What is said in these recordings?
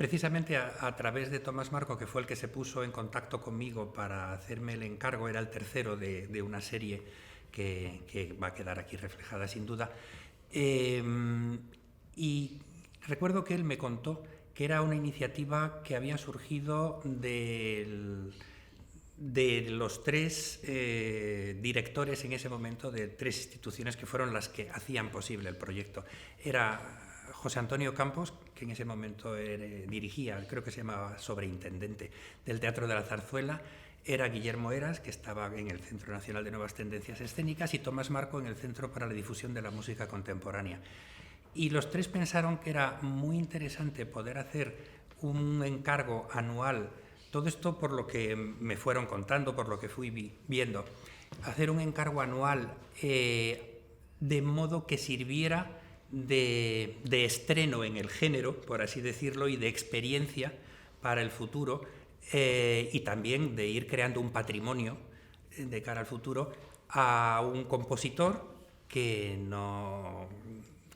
precisamente a través de Tomás Marco, que fue el que se puso en contacto conmigo para hacerme el encargo, era el tercero de una serie que va a quedar aquí reflejada sin duda. Y recuerdo que él me contó que era una iniciativa que había surgido de los tres directores en ese momento de tres instituciones que fueron las que hacían posible el proyecto. Era José Antonio Campos, que en ese momento dirigía, creo que se llamaba sobreintendente del Teatro de la Zarzuela, era Guillermo Heras, que estaba en el Centro Nacional de Nuevas Tendencias Escénicas, y Tomás Marco en el Centro para la Difusión de la Música Contemporánea. Y los tres pensaron que era muy interesante poder hacer un encargo anual, todo esto por lo que me fueron contando, por lo que fui viendo, hacer un encargo anual de modo que sirviera de estreno en el género, por así decirlo, y de experiencia para el futuro, y también de ir creando un patrimonio de cara al futuro a un compositor que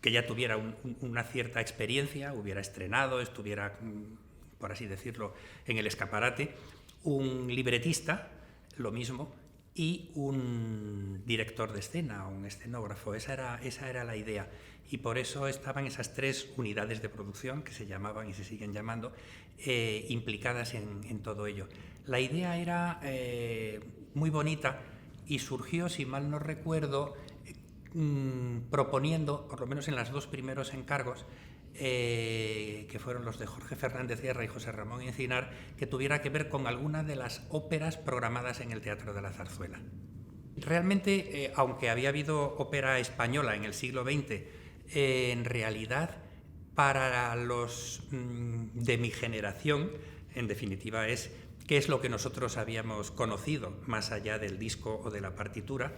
ya tuviera una cierta experiencia, hubiera estrenado, estuviera, por así decirlo, en el escaparate, un libretista, lo mismo, y un director de escena, un escenógrafo. Esa era la idea. Y por eso estaban esas tres unidades de producción, que se llamaban y se siguen llamando, implicadas en todo ello. La idea era muy bonita y surgió, si mal no recuerdo, proponiendo, por lo menos en los dos primeros encargos, que fueron los de Jorge Fernández Guerra y José Ramón Encinar, que tuviera que ver con alguna de las óperas programadas en el Teatro de la Zarzuela. Realmente, aunque había habido ópera española en el siglo XX, en realidad, para los de mi generación, en definitiva, qué es lo que nosotros habíamos conocido, más allá del disco o de la partitura.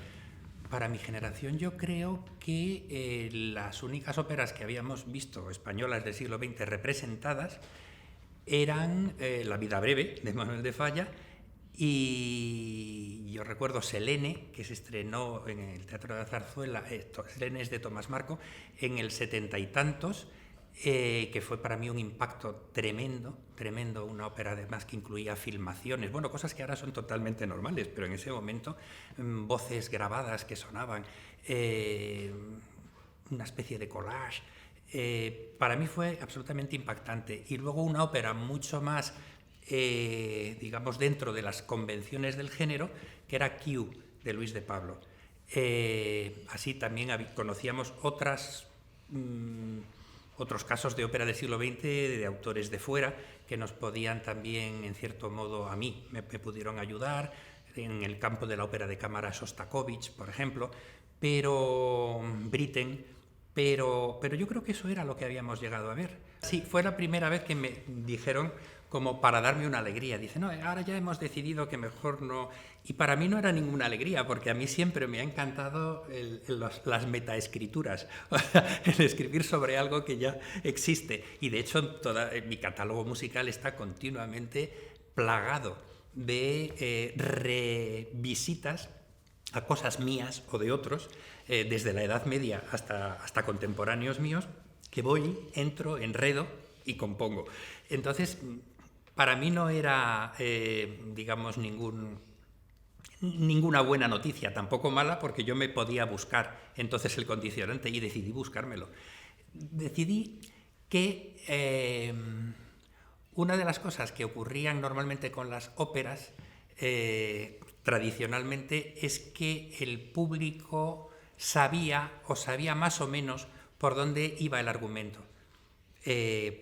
Para mi generación yo creo que las únicas óperas que habíamos visto españolas del siglo XX representadas eran La vida breve, de Manuel de Falla, y yo recuerdo Selene, que se estrenó en el Teatro de la Zarzuela, Selene es de Tomás Marco, en el 70 y tantos, que fue para mí un impacto tremendo, una ópera además que incluía filmaciones, bueno, cosas que ahora son totalmente normales, pero en ese momento voces grabadas que sonaban, una especie de collage. Para mí fue absolutamente impactante. Y luego una ópera mucho más, digamos, dentro de las convenciones del género, que era Q, de Luis de Pablo. Así también conocíamos otros casos de ópera del siglo XX de autores de fuera que nos podían también, en cierto modo, a mí me pudieron ayudar en el campo de la ópera de cámara. Shostakovich, por ejemplo, pero Britten, pero yo creo que eso era lo que habíamos llegado a ver. Sí, fue la primera vez que me dijeron, como para darme una alegría, dice, no, ahora ya hemos decidido que mejor no. Y para mí no era ninguna alegría, porque a mí siempre me ha encantado las metaescrituras, el escribir sobre algo que ya existe. Y de hecho mi catálogo musical está continuamente plagado de revisitas a cosas mías o de otros, desde la Edad Media hasta contemporáneos míos, que entro, enredo y compongo. Entonces, para mí no era, digamos, ninguna buena noticia, tampoco mala, porque yo me podía buscar entonces el condicionante y decidí buscármelo. Decidí que una de las cosas que ocurrían normalmente con las óperas tradicionalmente es que el público sabía más o menos por dónde iba el argumento,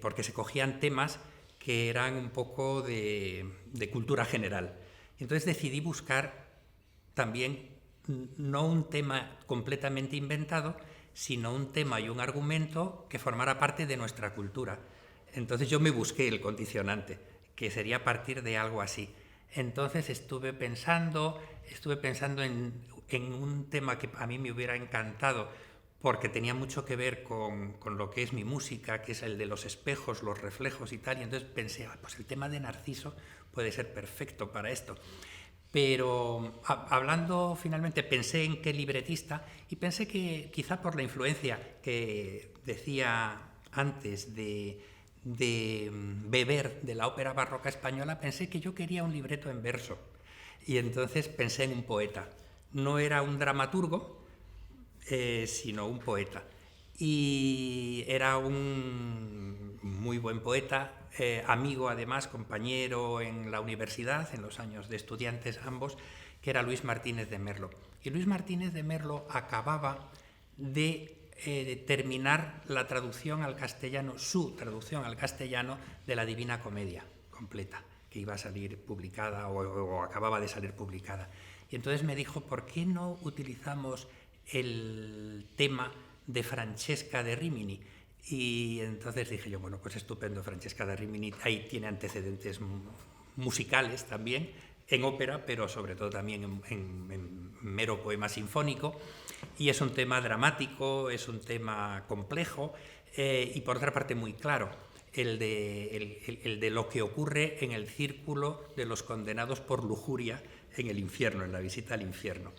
porque se cogían temas que eran un poco de cultura general. Entonces decidí buscar también no un tema completamente inventado, sino un tema y un argumento que formara parte de nuestra cultura. Entonces yo me busqué el condicionante, que sería partir de algo así. Entonces estuve pensando en un tema que a mí me hubiera encantado, porque tenía mucho que ver con lo que es mi música, que es el de los espejos, los reflejos y tal, y entonces pensé, pues el tema de Narciso puede ser perfecto para esto. Pero hablando finalmente, pensé en qué libretista, y pensé que quizá por la influencia que decía antes de beber de la ópera barroca española, pensé que yo quería un libreto en verso. Y entonces pensé en un poeta. No era un dramaturgo, sino un poeta. Y era un muy buen poeta, amigo además, compañero en la universidad, en los años de estudiantes ambos, que era Luis Martínez de Merlo. Y Luis Martínez de Merlo acababa de terminar la traducción al castellano, su traducción al castellano de la Divina Comedia completa, que iba a salir publicada o acababa de salir publicada. Y entonces me dijo, ¿por qué no utilizamos el tema de Francesca de Rimini? Y entonces dije yo, bueno, pues estupendo, Francesca de Rimini, ahí tiene antecedentes musicales también, en ópera, pero sobre todo también en mero poema sinfónico, y es un tema dramático, es un tema complejo, y por otra parte muy claro, el de lo que ocurre en el círculo de los condenados por lujuria en el infierno, en la visita al infierno.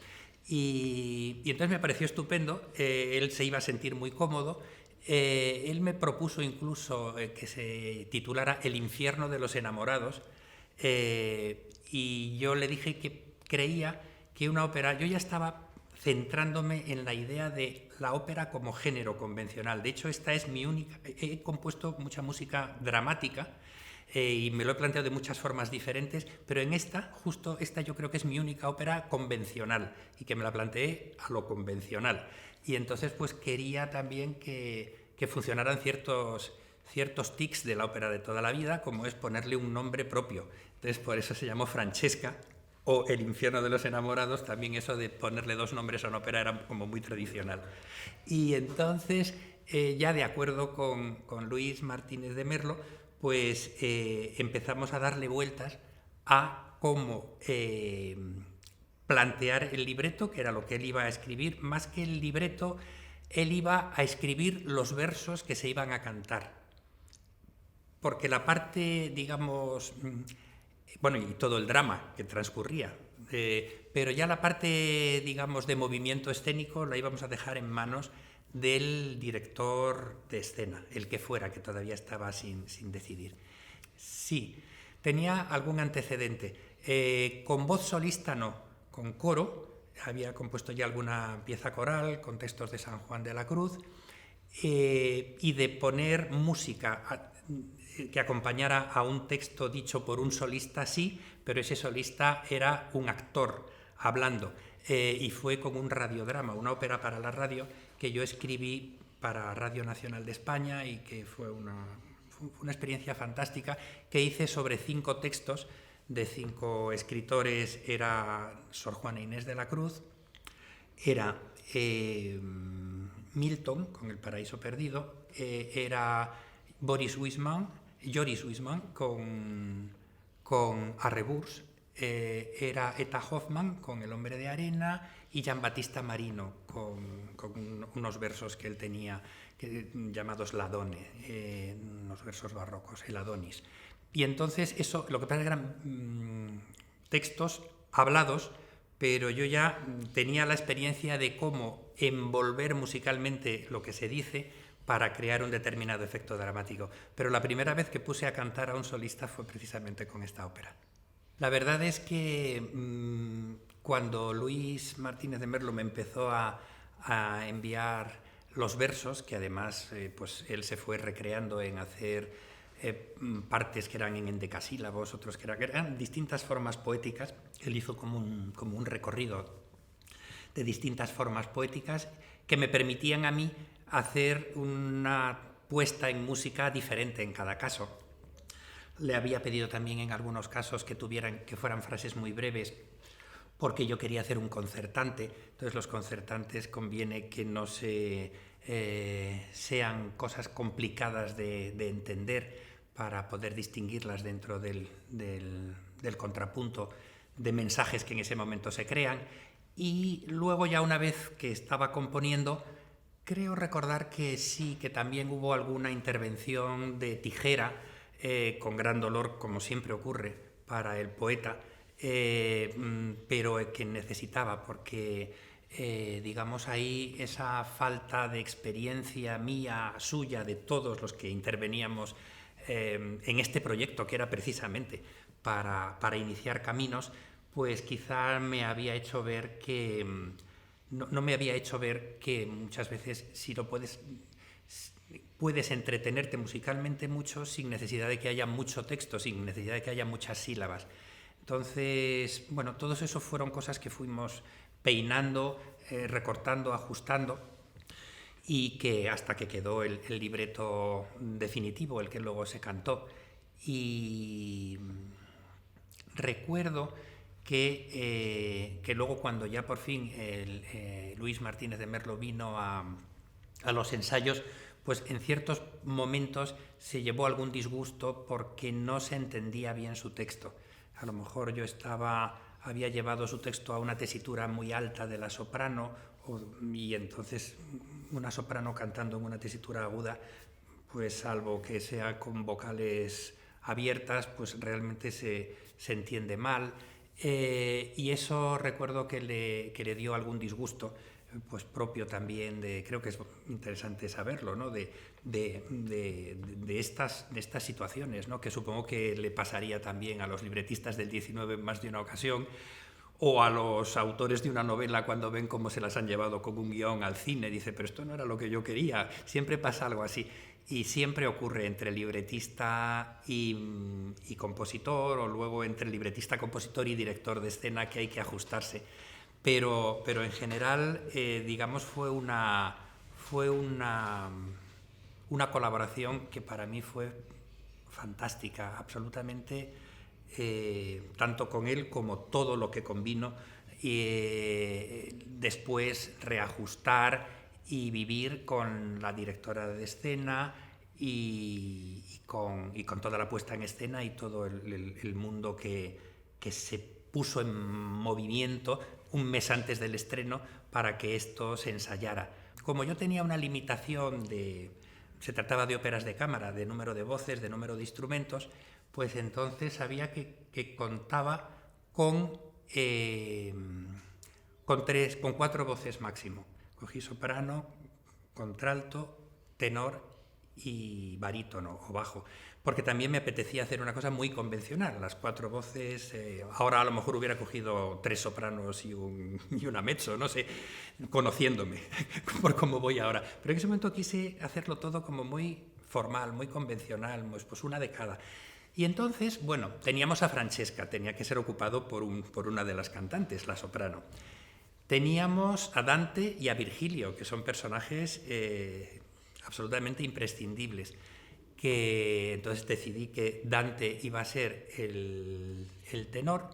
Y entonces me pareció estupendo, él se iba a sentir muy cómodo, él me propuso incluso que se titulara El infierno de los enamorados, y yo le dije que creía que una ópera, yo ya estaba centrándome en la idea de la ópera como género convencional. De hecho, esta es mi única, he compuesto mucha música dramática, y me lo he planteado de muchas formas diferentes, pero en esta, justo esta yo creo que es mi única ópera convencional y que me la planteé a lo convencional. Y entonces pues quería también que funcionaran ciertos tics de la ópera de toda la vida, como es ponerle un nombre propio. Entonces por eso se llamó Francesca, o El infierno de los enamorados, también eso de ponerle dos nombres a una ópera era como muy tradicional. Y entonces, ya de acuerdo con Luis Martínez de Merlo, pues empezamos a darle vueltas a cómo plantear el libreto, que era lo que él iba a escribir. Más que el libreto, él iba a escribir los versos que se iban a cantar. Porque la parte, digamos, bueno, y todo el drama que transcurría, pero ya la parte, digamos, de movimiento escénico la íbamos a dejar en manos del director de escena, el que fuera, que todavía estaba sin decidir. Sí, tenía algún antecedente. Con voz solista no, con coro, había compuesto ya alguna pieza coral con textos de San Juan de la Cruz, y de poner música que acompañara a un texto dicho por un solista, sí, pero ese solista era un actor hablando, y fue como un radiodrama, una ópera para la radio que yo escribí para Radio Nacional de España y que fue una experiencia fantástica, que hice sobre 5 textos de 5 escritores. Era Sor Juana Inés de la Cruz, era Milton con El paraíso perdido, era Joris Huisman con Arreburs, era Eta Hoffmann con El hombre de arena y Giambattista Marino con unos versos que él tenía llamados Ladone, unos versos barrocos, el Adonis. Y entonces eso, lo que pasa es que eran textos hablados, pero yo ya tenía la experiencia de cómo envolver musicalmente lo que se dice para crear un determinado efecto dramático. Pero la primera vez que puse a cantar a un solista fue precisamente con esta ópera. La verdad es que cuando Luis Martínez de Merlo me empezó a enviar los versos, que además pues él se fue recreando en hacer partes que eran en endecasílabos, otros que eran distintas formas poéticas, él hizo como un recorrido de distintas formas poéticas que me permitían a mí hacer una puesta en música diferente en cada caso. Le había pedido también en algunos casos que fueran frases muy breves, porque yo quería hacer un concertante. Entonces los concertantes conviene que no sean cosas complicadas de entender para poder distinguirlas dentro del contrapunto de mensajes que en ese momento se crean. Y luego ya una vez que estaba componiendo, creo recordar que sí, que también hubo alguna intervención de tijera, con gran dolor, como siempre ocurre para el poeta, pero que necesitaba, porque digamos ahí esa falta de experiencia mía, suya, de todos los que interveníamos en este proyecto que era precisamente para iniciar caminos, pues quizá me había hecho ver que no me había hecho ver que muchas veces si lo puedes entretenerte musicalmente mucho sin necesidad de que haya mucho texto, sin necesidad de que haya muchas sílabas. Entonces, bueno, todos eso fueron cosas que fuimos peinando, recortando, ajustando, y que hasta que quedó el libreto definitivo, el que luego se cantó. Y recuerdo que luego cuando ya por fin Luis Martínez de Merlo vino a los ensayos, pues en ciertos momentos se llevó algún disgusto porque no se entendía bien su texto. A lo mejor yo había llevado su texto a una tesitura muy alta de la soprano y entonces una soprano cantando en una tesitura aguda, pues salvo que sea con vocales abiertas, pues realmente se entiende mal. Y eso recuerdo que le dio algún disgusto, pues propio también creo que es interesante saberlo, ¿no? de estas situaciones, ¿no? Que supongo que le pasaría también a los libretistas del 19 en más de una ocasión, o a los autores de una novela cuando ven cómo se las han llevado con un guión al cine, dice, pero esto no era lo que yo quería. Siempre pasa algo así. Y siempre ocurre entre libretista y compositor, o luego entre libretista, compositor y director de escena, que hay que ajustarse. Pero en general, digamos, fue una colaboración que para mí fue fantástica, absolutamente, tanto con él como todo lo que convino, y después reajustar y vivir con la directora de escena y con toda la puesta en escena y todo el mundo que se puso en movimiento un mes antes del estreno para que esto se ensayara. Como yo tenía una limitación se trataba de óperas de cámara, de número de voces, de número de instrumentos, pues entonces sabía que contaba con 4 voces máximo. Cogí soprano, contralto, tenor y barítono o bajo, porque también me apetecía hacer una cosa muy convencional, las 4 voces. Ahora a lo mejor hubiera cogido 3 sopranos y una mezzo, no sé, conociéndome por cómo voy ahora, pero en ese momento quise hacerlo todo como muy formal, muy convencional, pues una de cada. Y entonces, bueno, teníamos a Francesca, tenía que ser ocupado por una de las cantantes, la soprano. Teníamos a Dante y a Virgilio, que son personajes absolutamente imprescindibles. Que entonces decidí que Dante iba a ser el tenor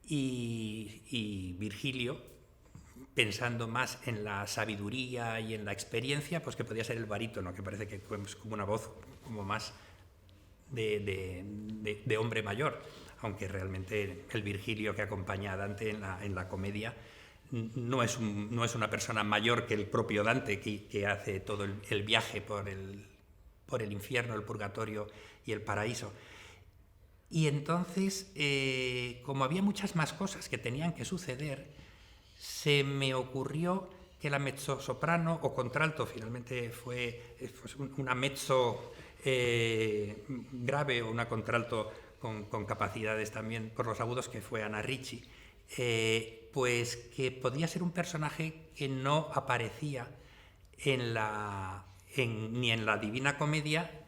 y Virgilio, pensando más en la sabiduría y en la experiencia, pues que podía ser el barítono, que parece que es como una voz como más de hombre mayor, aunque realmente el Virgilio que acompaña a Dante en la comedia no es una persona mayor que el propio Dante, que hace todo el viaje por el infierno, el purgatorio y el paraíso. Y entonces, como había muchas más cosas que tenían que suceder, se me ocurrió que la mezzosoprano o contralto, finalmente fue una mezzo grave o una contralto con capacidades también por los agudos, que fue Anna Ricci, pues que podía ser un personaje que no aparecía ni en la Divina Comedia,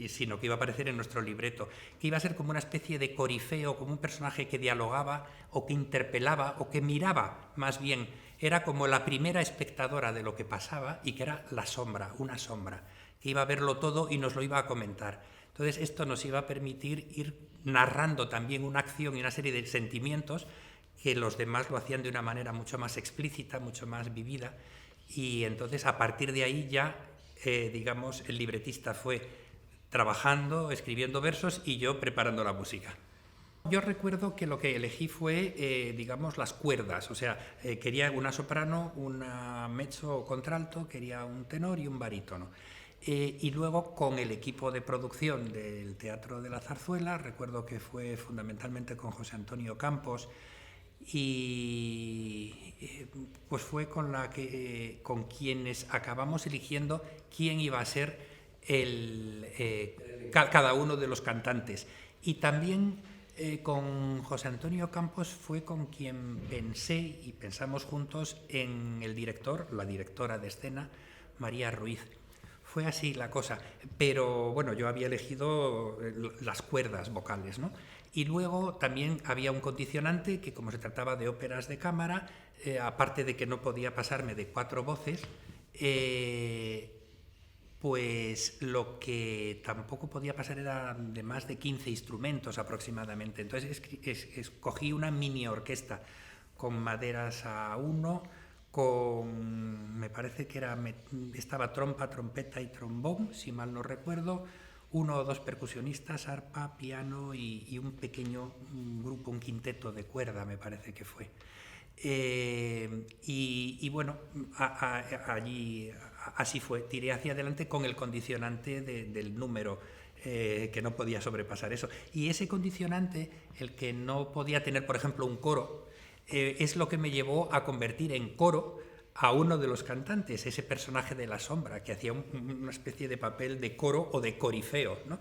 sino que iba a aparecer en nuestro libreto, que iba a ser como una especie de corifeo, como un personaje que dialogaba o que interpelaba o que miraba, más bien, era como la primera espectadora de lo que pasaba, y que era la sombra, una sombra, que iba a verlo todo y nos lo iba a comentar. Entonces esto nos iba a permitir ir narrando también una acción y una serie de sentimientos que los demás lo hacían de una manera mucho más explícita, mucho más vivida, y entonces a partir de ahí ya, digamos, el libretista fue trabajando, escribiendo versos y yo preparando la música. Yo recuerdo que lo que elegí fue, digamos, las cuerdas, o sea, quería una soprano, una mezzo o contralto, quería un tenor y un barítono. Y luego con el equipo de producción del Teatro de la Zarzuela, recuerdo que fue fundamentalmente con José Antonio Campos, y pues fue con quienes acabamos eligiendo quién iba a ser cada uno de los cantantes. Y también con José Antonio Campos fue con quien pensé y pensamos juntos en el director, la directora de escena, María Ruiz. Fue así la cosa, pero bueno, yo había elegido las cuerdas vocales, ¿no? Y luego también había un condicionante que, como se trataba de óperas de cámara, aparte de que no podía pasarme de 4 voces, pues lo que tampoco podía pasar era de más de 15 instrumentos aproximadamente. Entonces escogí una mini orquesta con maderas a 1, me parece que estaba trompa, trompeta y trombón, si mal no recuerdo, 1 o 2 percusionistas, arpa, piano y un pequeño grupo, un quinteto de cuerda, me parece que fue. Y bueno, allí así fue, tiré hacia adelante con el condicionante del número, que no podía sobrepasar eso. Y ese condicionante, el que no podía tener, por ejemplo, un coro, es lo que me llevó a convertir en coro a uno de los cantantes, ese personaje de la sombra, que hacía una especie de papel de coro o de corifeo, ¿no?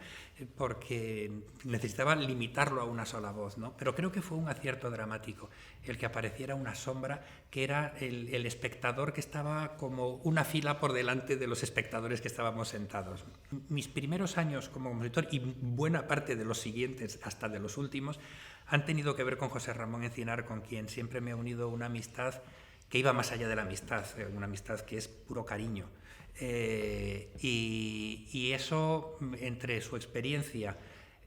Porque necesitaba limitarlo a una sola voz, ¿no? Pero creo que fue un acierto dramático el que apareciera una sombra, que era el espectador que estaba como una fila por delante de los espectadores que estábamos sentados. Mis primeros años como compositor y buena parte de los siguientes, hasta de los últimos, han tenido que ver con José Ramón Encinar, con quien siempre me ha unido una amistad que iba más allá de la amistad, una amistad que es puro cariño. Y eso, entre su experiencia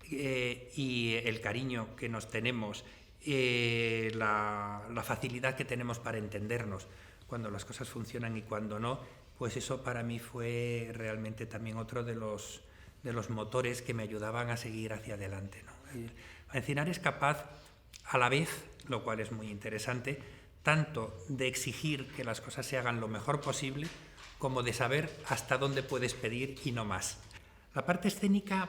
y el cariño que nos tenemos, la facilidad que tenemos para entendernos cuando las cosas funcionan y cuando no, pues eso para mí fue realmente también otro de los motores que me ayudaban a seguir hacia adelante, ¿no? Encinar es capaz, a la vez, lo cual es muy interesante, tanto de exigir que las cosas se hagan lo mejor posible, como de saber hasta dónde puedes pedir y no más. La parte escénica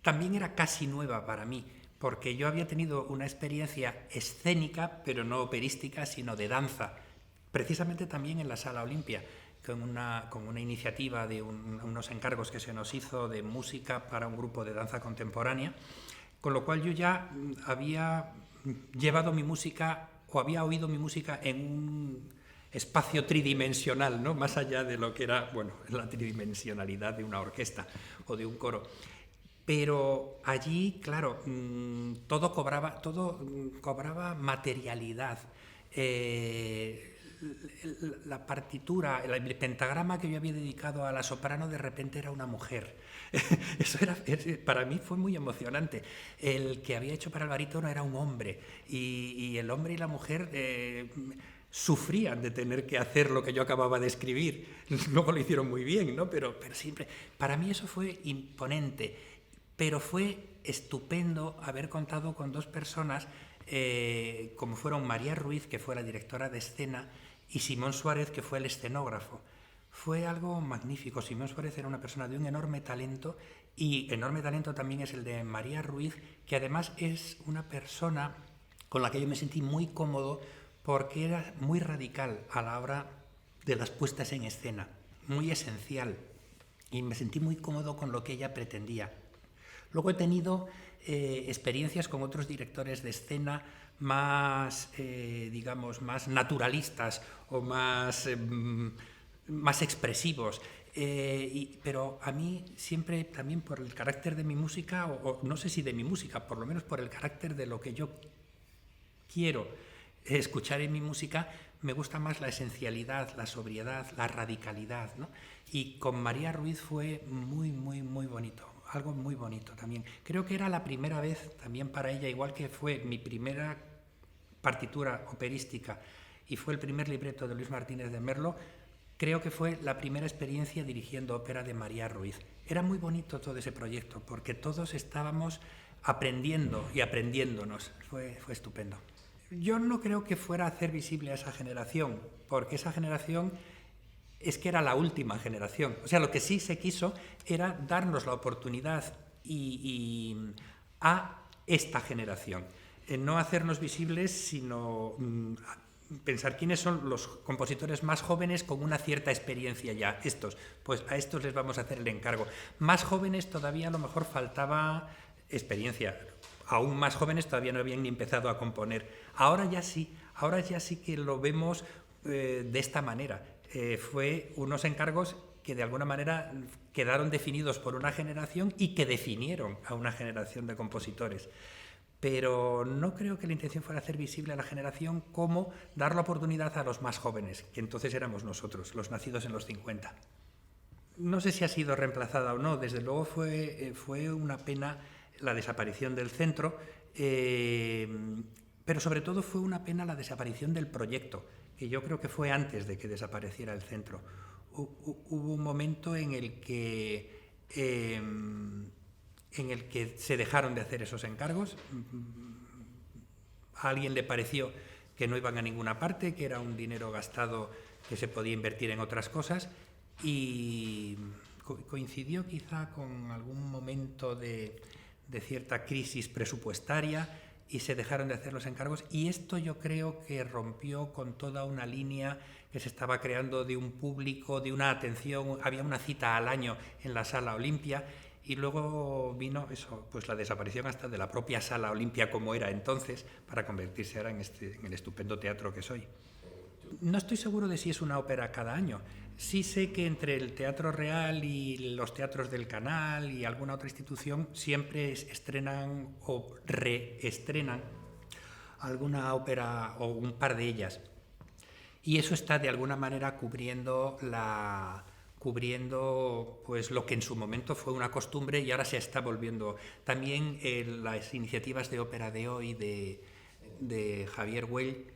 también era casi nueva para mí, porque yo había tenido una experiencia escénica, pero no operística, sino de danza, precisamente también en la Sala Olimpia, con una iniciativa de unos encargos que se nos hizo de música para un grupo de danza contemporánea, con lo cual yo ya había llevado mi música o había oído mi música en un espacio tridimensional, ¿no? Más allá de lo que era, bueno, la tridimensionalidad de una orquesta o de un coro. Pero allí, claro, todo cobraba materialidad. La partitura, el pentagrama que yo había dedicado a la soprano, de repente era una mujer. Eso para mí fue muy emocionante. El que había hecho para el barítono era un hombre, y el hombre y la mujer sufrían de tener que hacer lo que yo acababa de escribir. Luego lo hicieron muy bien, ¿no? Pero siempre, para mí eso fue imponente, pero fue estupendo haber contado con 2 personas como fueron María Ruiz, que fue la directora de escena, y Simón Suárez, que fue el escenógrafo. Fue algo magnífico. Simón Suárez era una persona de un enorme talento, y enorme talento también es el de María Ruiz, que además es una persona con la que yo me sentí muy cómodo, porque era muy radical a la hora de las puestas en escena, muy esencial, y me sentí muy cómodo con lo que ella pretendía. Luego he tenido experiencias con otros directores de escena más, digamos, más naturalistas o más expresivos. Pero a mí siempre, también por el carácter de mi música, o no sé si de mi música, por lo menos por el carácter de lo que yo quiero escuchar en mi música, me gusta más la esencialidad, la sobriedad, la radicalidad, ¿no? Y con María Ruiz fue muy, muy, muy bonito. Algo muy bonito también. Creo que era la primera vez también para ella, igual que fue mi primera partitura operística y fue el primer libreto de Luis Martínez de Merlo, creo que fue la primera experiencia dirigiendo ópera de María Ruiz. Era muy bonito todo ese proyecto, porque todos estábamos aprendiendo y aprendiéndonos. Fue estupendo. Yo no creo que fuera a hacer visible a esa generación, porque esa generación es que era la última generación. O sea, lo que sí se quiso era darnos la oportunidad a esta generación. No hacernos visibles, sino pensar quiénes son los compositores más jóvenes con una cierta experiencia ya. Pues a estos les vamos a hacer el encargo. Más jóvenes todavía a lo mejor faltaba experiencia. Aún más jóvenes todavía no habían ni empezado a componer. Ahora ya sí que lo vemos de esta manera. Fue unos encargos que de alguna manera quedaron definidos por una generación y que definieron a una generación de compositores. Pero no creo que la intención fuera hacer visible a la generación como dar la oportunidad a los más jóvenes, que entonces éramos nosotros, los nacidos en los 50. No sé si ha sido reemplazada o no, desde luego fue una pena la desaparición del centro, pero sobre todo fue una pena la desaparición del proyecto, que yo creo que fue antes de que desapareciera el centro. Hubo un momento en el que se dejaron de hacer esos encargos. A alguien le pareció que no iban a ninguna parte, que era un dinero gastado que se podía invertir en otras cosas, y coincidió quizá con algún momento de cierta crisis presupuestaria y se dejaron de hacer los encargos, y esto yo creo que rompió con toda una línea que se estaba creando de un público, de una atención. Había una cita al año en la Sala Olimpia, y luego vino eso, pues la desaparición hasta de la propia Sala Olimpia como era entonces, para convertirse ahora en el estupendo teatro que es hoy. No estoy seguro de si es una ópera cada año. Sí sé que entre el Teatro Real y los teatros del Canal y alguna otra institución siempre estrenan o reestrenan alguna ópera o un par de ellas. Y eso está de alguna manera cubriendo pues lo que en su momento fue una costumbre y ahora se está volviendo. También las iniciativas de ópera de hoy de Javier Güell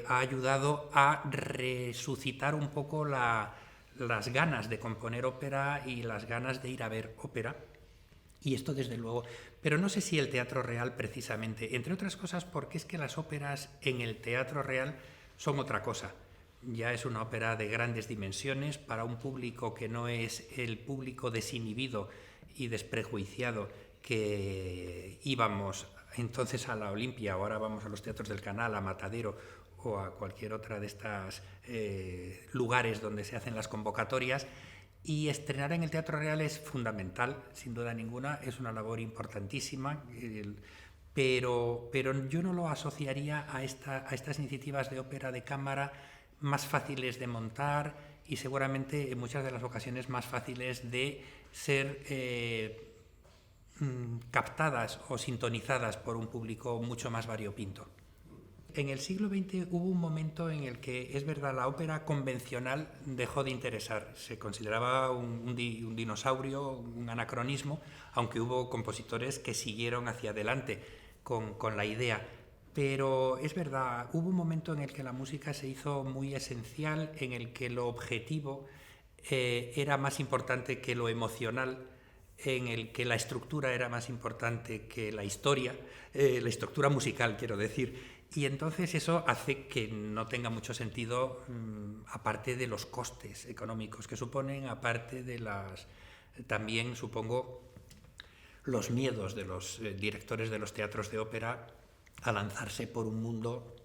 ha ayudado a resucitar un poco las ganas de componer ópera y las ganas de ir a ver ópera. Y esto desde luego, pero no sé si el Teatro Real precisamente, entre otras cosas porque es que las óperas en el Teatro Real son otra cosa. Ya es una ópera de grandes dimensiones para un público que no es el público desinhibido y desprejuiciado que íbamos entonces a la Olimpia, ahora vamos a los teatros del Canal, a Matadero o a cualquier otra de estas lugares donde se hacen las convocatorias. Y estrenar en el Teatro Real es fundamental, sin duda ninguna, es una labor importantísima, pero yo no lo asociaría a estas iniciativas de ópera de cámara más fáciles de montar y seguramente en muchas de las ocasiones más fáciles de ser captadas o sintonizadas por un público mucho más variopinto. En el siglo XX hubo un momento en el que, es verdad, la ópera convencional dejó de interesar. Se consideraba un dinosaurio, un anacronismo, aunque hubo compositores que siguieron hacia adelante con la idea. Pero es verdad, hubo un momento en el que la música se hizo muy esencial, en el que lo objetivo era más importante que lo emocional, en el que la estructura era más importante que la historia, la estructura musical quiero decir, y entonces eso hace que no tenga mucho sentido, aparte de los costes económicos que suponen, aparte de también supongo los miedos de los directores de los teatros de ópera a lanzarse por un mundo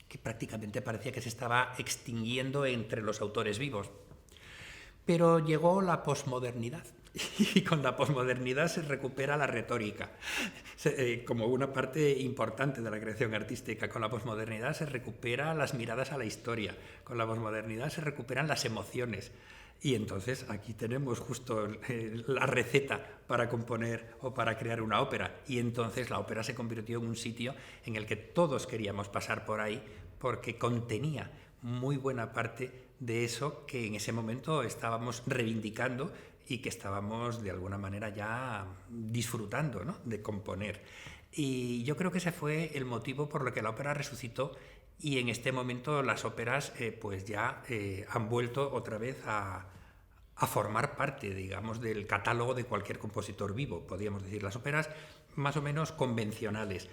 que prácticamente parecía que se estaba extinguiendo entre los autores vivos. Pero llegó la posmodernidad y con la posmodernidad se recupera la retórica como una parte importante de la creación artística. Con la posmodernidad se recuperan las miradas a la historia, con la posmodernidad se recuperan las emociones. Y entonces aquí tenemos justo la receta para componer o para crear una ópera. Y entonces la ópera se convirtió en un sitio en el que todos queríamos pasar por ahí porque contenía muy buena parte de eso que en ese momento estábamos reivindicando y que estábamos de alguna manera ya disfrutando, ¿no?, de componer. Y yo creo que ese fue el motivo por el que la ópera resucitó. Y en este momento las óperas pues ya han vuelto otra vez a formar parte, digamos, del catálogo de cualquier compositor vivo, podríamos decir, las óperas más o menos convencionales.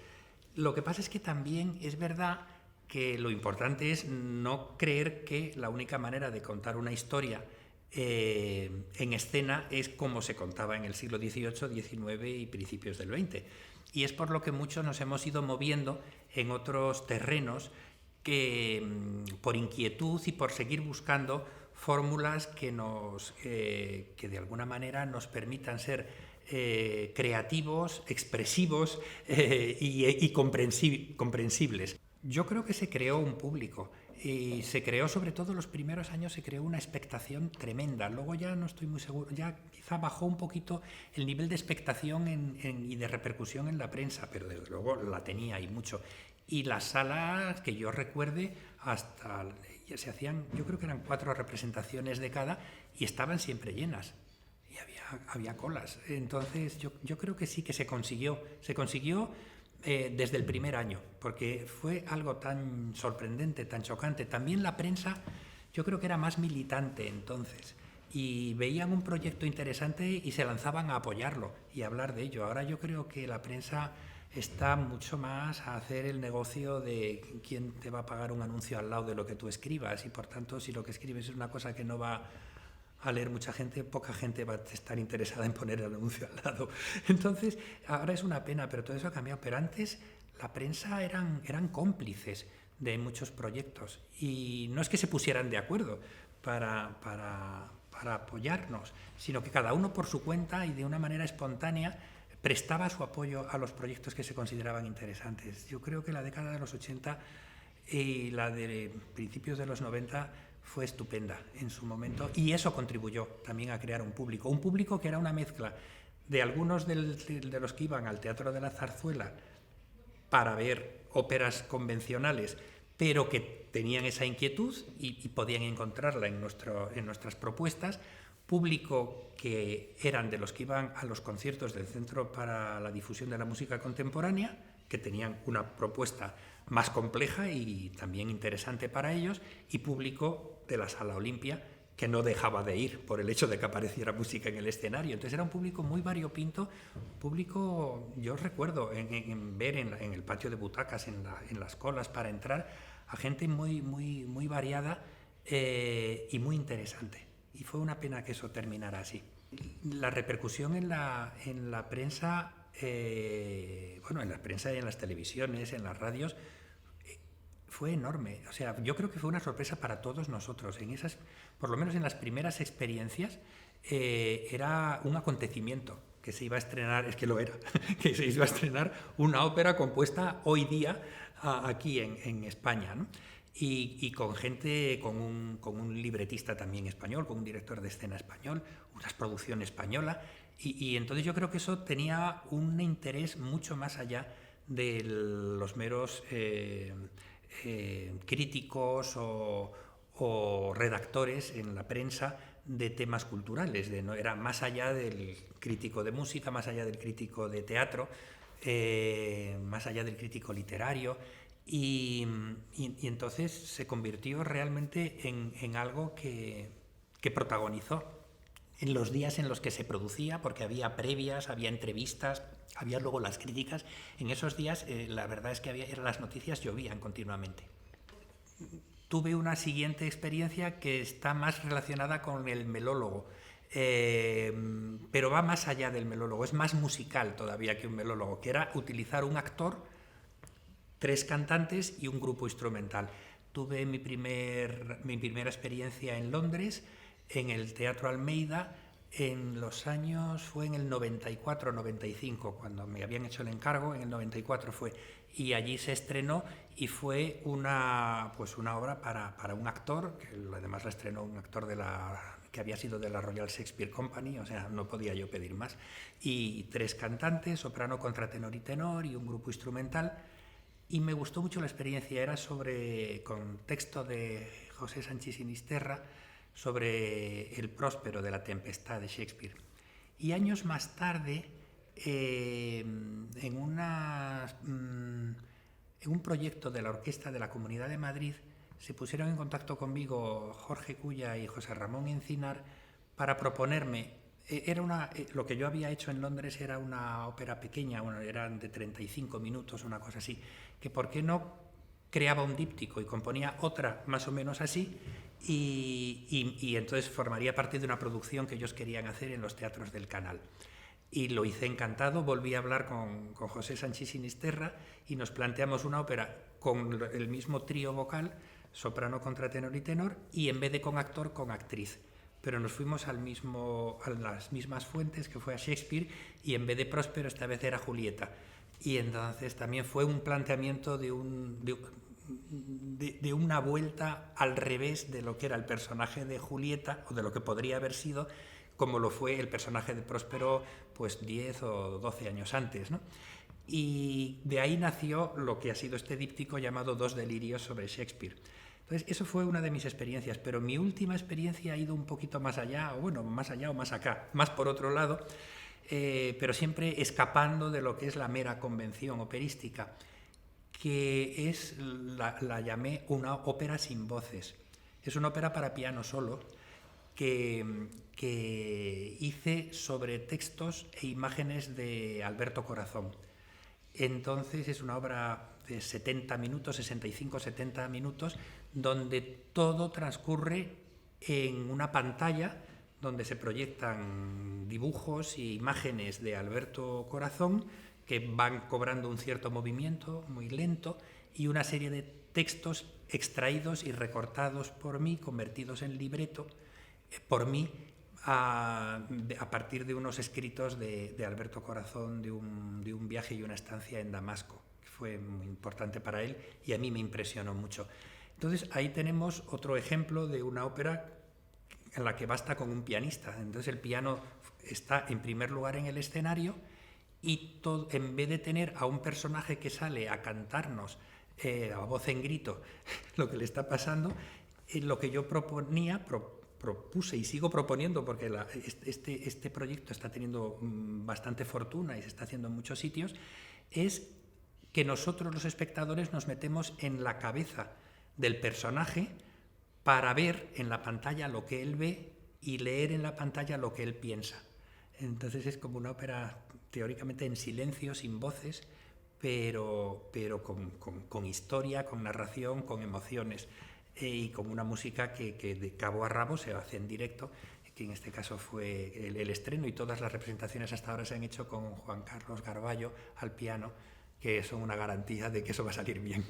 Lo que pasa es que también es verdad que lo importante es no creer que la única manera de contar una historia en escena es como se contaba en el siglo XVIII, XIX y principios del XX. Y es por lo que muchos nos hemos ido moviendo en otros terrenos por inquietud y por seguir buscando fórmulas que de alguna manera nos permitan ser creativos, expresivos y comprensibles. Yo creo que se creó un público y se creó, sobre todo los primeros años, se creó una expectación tremenda. Luego ya no estoy muy seguro, ya quizá bajó un poquito el nivel de expectación y de repercusión en la prensa, pero desde luego la tenía y mucho. Y las salas, que yo recuerde, ya se hacían, yo creo que eran 4 representaciones de cada y estaban siempre llenas. Y había colas. Entonces yo creo que sí que se consiguió desde el primer año, porque fue algo tan sorprendente, tan chocante. También la prensa yo creo que era más militante entonces y veían un proyecto interesante y se lanzaban a apoyarlo y a hablar de ello. Ahora yo creo que la prensa está mucho más a hacer el negocio de quién te va a pagar un anuncio al lado de lo que tú escribas, y por tanto si lo que escribes es una cosa que no va a leer mucha gente, poca gente va a estar interesada en poner el anuncio al lado. Entonces, ahora es una pena, pero todo eso ha cambiado. Pero antes la prensa eran cómplices de muchos proyectos y no es que se pusieran de acuerdo para apoyarnos, sino que cada uno por su cuenta y de una manera espontánea prestaba su apoyo a los proyectos que se consideraban interesantes. Yo creo que la década de los 80 y la de principios de los 90 fue estupenda en su momento y eso contribuyó también a crear un público que era una mezcla de algunos de los que iban al Teatro de la Zarzuela para ver óperas convencionales, pero que tenían esa inquietud y podían encontrarla en nuestras propuestas, público que eran de los que iban a los conciertos del Centro para la Difusión de la Música Contemporánea, que tenían una propuesta más compleja y también interesante para ellos, y público de la Sala Olimpia, que no dejaba de ir por el hecho de que apareciera música en el escenario. Entonces era un público muy variopinto, público, yo recuerdo ver en el patio de butacas, en las colas para entrar, a gente muy variada y muy interesante. Y fue una pena que eso terminara así. La repercusión en la prensa, en la prensa y en las televisiones, en las radios, fue enorme. O sea, yo creo que fue una sorpresa para todos nosotros. Por lo menos en las primeras experiencias, era un acontecimiento que se iba a estrenar, es que lo era, que se iba a estrenar una ópera compuesta hoy día aquí en España, ¿no? Y con gente, con un libretista también español, con un director de escena español, una producción española, y entonces yo creo que eso tenía un interés mucho más allá de los meros críticos o redactores en la prensa de temas culturales, era más allá del crítico de música, más allá del crítico de teatro, más allá del crítico literario. Y entonces se convirtió realmente en algo que protagonizó en los días en los que se producía, porque había previas, había entrevistas, había luego las críticas. En esos días la verdad es que las noticias llovían continuamente. Tuve una siguiente experiencia que está más relacionada con el melólogo, pero va más allá del melólogo, es más musical todavía que un melólogo, que era utilizar un actor, 3 cantantes y un grupo instrumental. Tuve mi primera experiencia en Londres, en el Teatro Almeida, fue en el 94-95, cuando me habían hecho el encargo, en el 94 fue, y allí se estrenó y fue una obra para un actor, que además la estrenó un actor que había sido de la Royal Shakespeare Company, o sea, no podía yo pedir más, y 3 cantantes, soprano, contratenor y tenor, y un grupo instrumental. Y me gustó mucho la experiencia, era con texto de José Sanchis Sinisterra, sobre el Próspero de la Tempestad de Shakespeare. Y años más tarde, en un proyecto de la Orquesta de la Comunidad de Madrid, se pusieron en contacto conmigo Jorge Culla y José Ramón Encinar para proponerme. Lo que yo había hecho en Londres era una ópera pequeña, eran de 35 minutos, una cosa así, que por qué no creaba un díptico y componía otra más o menos así, y entonces formaría parte de una producción que ellos querían hacer en los teatros del Canal. Y lo hice encantado, volví a hablar con José Sanchis Sinisterra y nos planteamos una ópera con el mismo trío vocal, soprano, contratenor y tenor, y en vez de con actor, con actriz. Pero nos fuimos a las mismas fuentes, que fue a Shakespeare, y en vez de Próspero esta vez era Julieta. Y entonces también fue un planteamiento de una vuelta al revés de lo que era el personaje de Julieta, o de lo que podría haber sido, como lo fue el personaje de Próspero pues 10 o 12 años antes, ¿no? Y de ahí nació lo que ha sido este díptico llamado Dos delirios sobre Shakespeare. Entonces, eso fue una de mis experiencias, pero mi última experiencia ha ido un poquito más allá, o bueno, más allá o más acá, más por otro lado, pero siempre escapando de lo que es la mera convención operística, que es, la llamé una ópera sin voces. Es una ópera para piano solo, que hice sobre textos e imágenes de Alberto Corazón. Entonces es una obra de 70 minutos, 65-70 minutos, donde todo transcurre en una pantalla donde se proyectan dibujos e imágenes de Alberto Corazón que van cobrando un cierto movimiento muy lento, y una serie de textos extraídos y recortados por mí, convertidos en libreto por mí, a partir de unos escritos de Alberto Corazón, de un viaje y una estancia en Damasco, que fue muy importante para él y a mí me impresionó mucho. Entonces ahí tenemos otro ejemplo de una ópera en la que basta con un pianista. Entonces el piano está en primer lugar en el escenario, y en vez de tener a un personaje que sale a cantarnos a voz en grito lo que le está pasando, lo que yo propuse y sigo proponiendo, porque este proyecto está teniendo bastante fortuna y se está haciendo en muchos sitios, es que nosotros los espectadores nos metemos en la cabeza del personaje para ver en la pantalla lo que él ve y leer en la pantalla lo que él piensa. Entonces es como una ópera teóricamente en silencio, sin voces, pero con historia, con narración, con emociones, y con una música que de cabo a rabo se hace en directo, que en este caso fue el estreno, y todas las representaciones hasta ahora se han hecho con Juan Carlos Garballo al piano, que son una garantía de que eso va a salir bien.